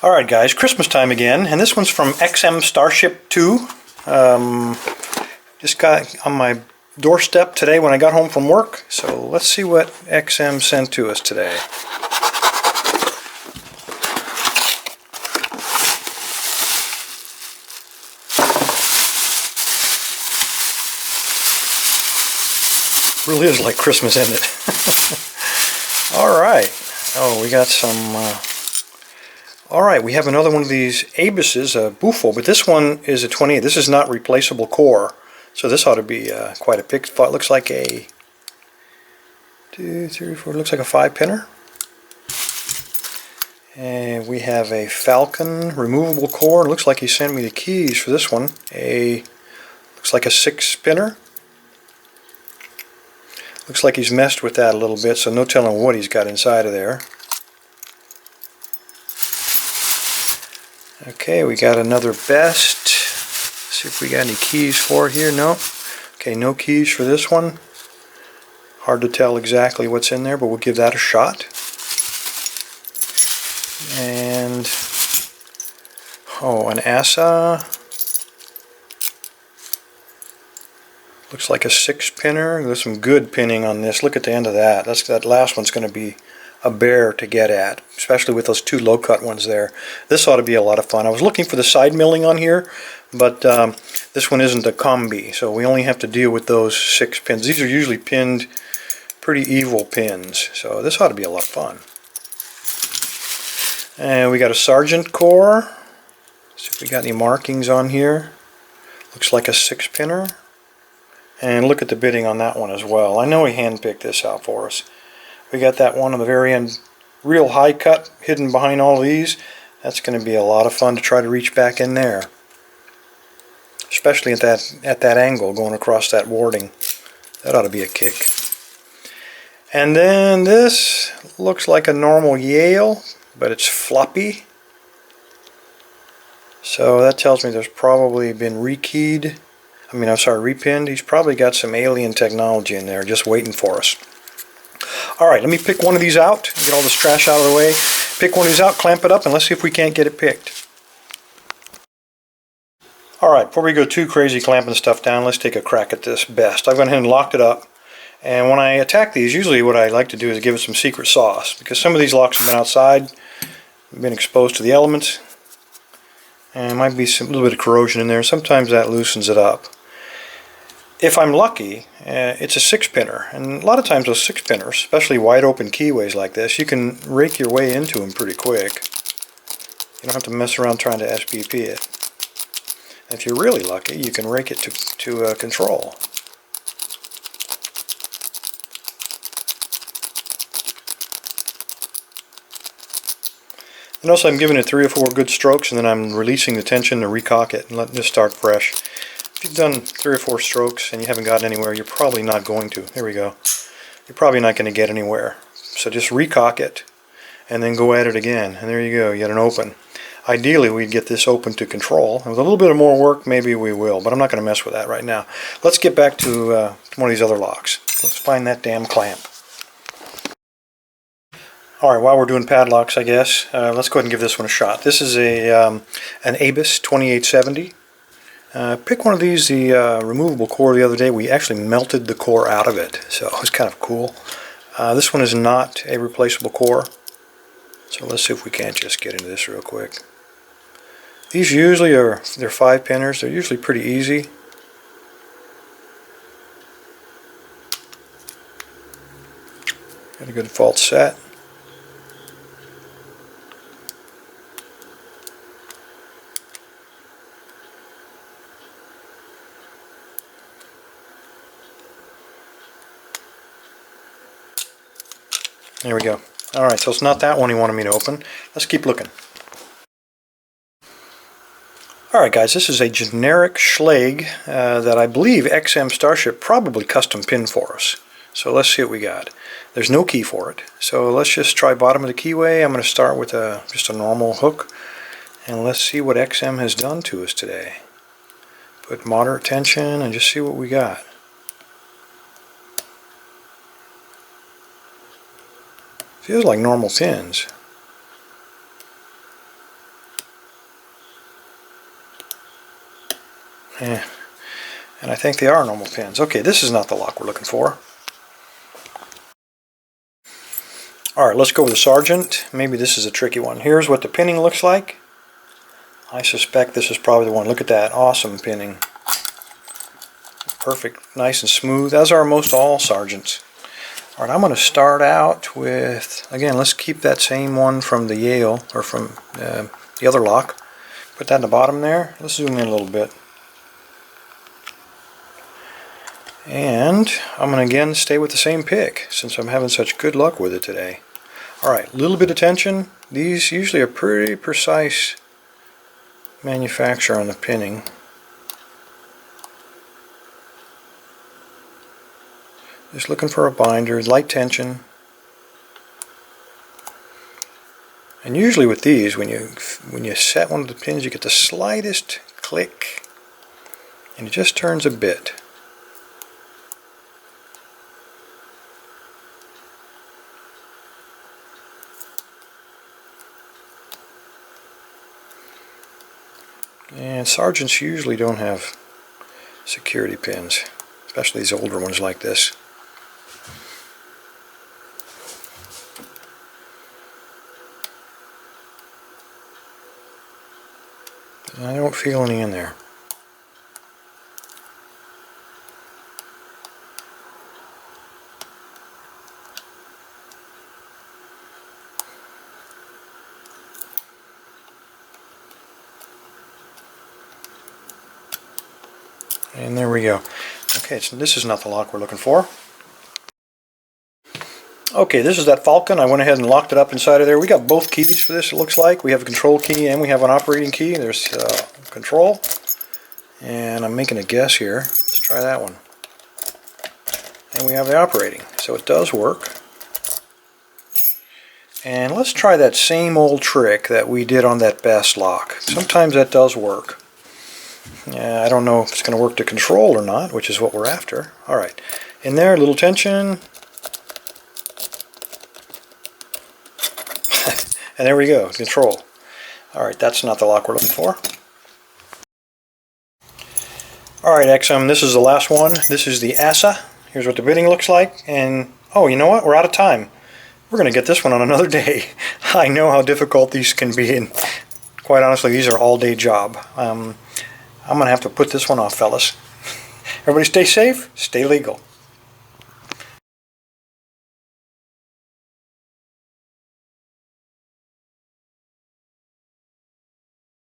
Alright guys, Christmas time again, and this one's from XMSTARSHIP2. Just got on my doorstep today when I got home from work, so let's see what XM sent to us today. Really is like Christmas, isn't it? Alright, oh, we got some alright, we have another one of these Abises, a Buffo, but this one is a 28. This is not replaceable core, so this ought to be quite a pick. It looks like a 2, 3, 4, looks like a 5-pinner. And we have a Falcon removable core. It looks like he sent me the keys for this one. Looks like a 6-pinner. Looks like he's messed with that a little bit, so no telling what he's got inside of there. Okay, we got another Best. See if we got any keys for it here. No. Okay, no keys for this one. Hard to tell exactly what's in there, but we'll give that a shot. And oh, an Asa. Looks like a 6-pinner. There's some good pinning on this. Look at the end of that. That last one's going to be a bear to get at, especially with those 2 low-cut ones there. This ought to be a lot of fun. I was looking for the side milling on here, but this one isn't a combi, so we only have to deal with those 6 pins. These are usually pinned pretty evil pins, so this ought to be a lot of fun. And we got a Sargent core. See if we got any markings on here. Looks like a 6-pinner. And look at the bitting on that one as well. I know he handpicked this out for us. We got that one on the very end, real high cut, hidden behind all of these. That's going to be a lot of fun to try to reach back in there, especially at that angle going across that warding. That ought to be a kick. And then this looks like a normal Yale, but it's floppy. So that tells me there's probably been repinned. He's probably got some alien technology in there just waiting for us. Alright, let me pick one of these out, get all this trash out of the way. Pick one of these out, clamp it up, and let's see if we can't get it picked. Alright, before we go too crazy clamping stuff down, let's take a crack at this Best. I've gone ahead and locked it up. And when I attack these, usually what I like to do is give it some secret sauce, because some of these locks have been outside, been exposed to the elements, and there might be a little bit of corrosion in there. Sometimes that loosens it up. If I'm lucky, it's a 6-pinner, and a lot of times those 6-pinners, especially wide open keyways like this, you can rake your way into them pretty quick. You don't have to mess around trying to SBP it. And if you're really lucky, you can rake it to control. Notice I'm giving it 3 or 4 good strokes, and then I'm releasing the tension to recock it and letting this start fresh. If you've done 3 or 4 strokes and you haven't gotten anywhere, you're probably not going to. Here we go. You're probably not going to get anywhere. So just recock it and then go at it again. And there you go, you get an open. Ideally, we'd get this open to control. And with a little bit of more work, maybe we will, but I'm not going to mess with that right now. Let's get back to one of these other locks. Let's find that damn clamp. Alright, while we're doing padlocks, I guess, let's go ahead and give this one a shot. This is an Abis 2870. Pick one of these, the removable core the other day. We actually melted the core out of it, so it was kind of cool. This one is not a replaceable core, so let's see if we can't just get into this real quick. These usually they're 5-pinners. They're usually pretty easy. Got a good fault set. There we go. Alright, so it's not that one he wanted me to open. Let's keep looking. Alright guys, this is a generic Schlage that I believe XM Starship probably custom pinned for us. So let's see what we got. There's no key for it. So let's just try bottom of the keyway. I'm going to start with just a normal hook. And let's see what XM has done to us today. Put moderate tension and just see what we got. Feels like normal pins. And I think they are normal pins. Okay, this is not the lock we're looking for. Alright, let's go with the Sargent. Maybe this is a tricky one. Here's what the pinning looks like. I suspect this is probably the one. Look at that. Awesome pinning. Perfect, nice and smooth, as are most all Sargents. Alright, I'm going to start out with, again, let's keep that same one from the Yale, or from the other lock. Put that in the bottom there. Let's zoom in a little bit. And I'm going to again stay with the same pick, since I'm having such good luck with it today. Alright, a little bit of tension. These usually are pretty precise manufacture on the pinning. Just looking for a binder, light tension. And usually with these, when you set one of the pins, you get the slightest click, and it just turns a bit. And Sargents usually don't have security pins, especially these older ones like this. I don't feel any in there. And there we go. Okay, so this is not the lock we're looking for. Okay, this is that Falcon. I went ahead and locked it up inside of there. We got both keys for this, it looks like. We have a control key and we have an operating key. There's control. And I'm making a guess here. Let's try that one. And we have the operating. So it does work. And let's try that same old trick that we did on that best lock. Sometimes that does work. Yeah, I don't know if it's going to work to control or not, which is what we're after. Alright, in there, a little tension. And there we go, control. Alright, that's not the lock we're looking for. Alright, XM, this is the last one. This is the ASA. Here's what the bidding looks like. And, oh, you know what? We're out of time. We're going to get this one on another day. I know how difficult these can be, and quite honestly, these are all-day job. I'm going to have to put this one off, fellas. Everybody stay safe, stay legal.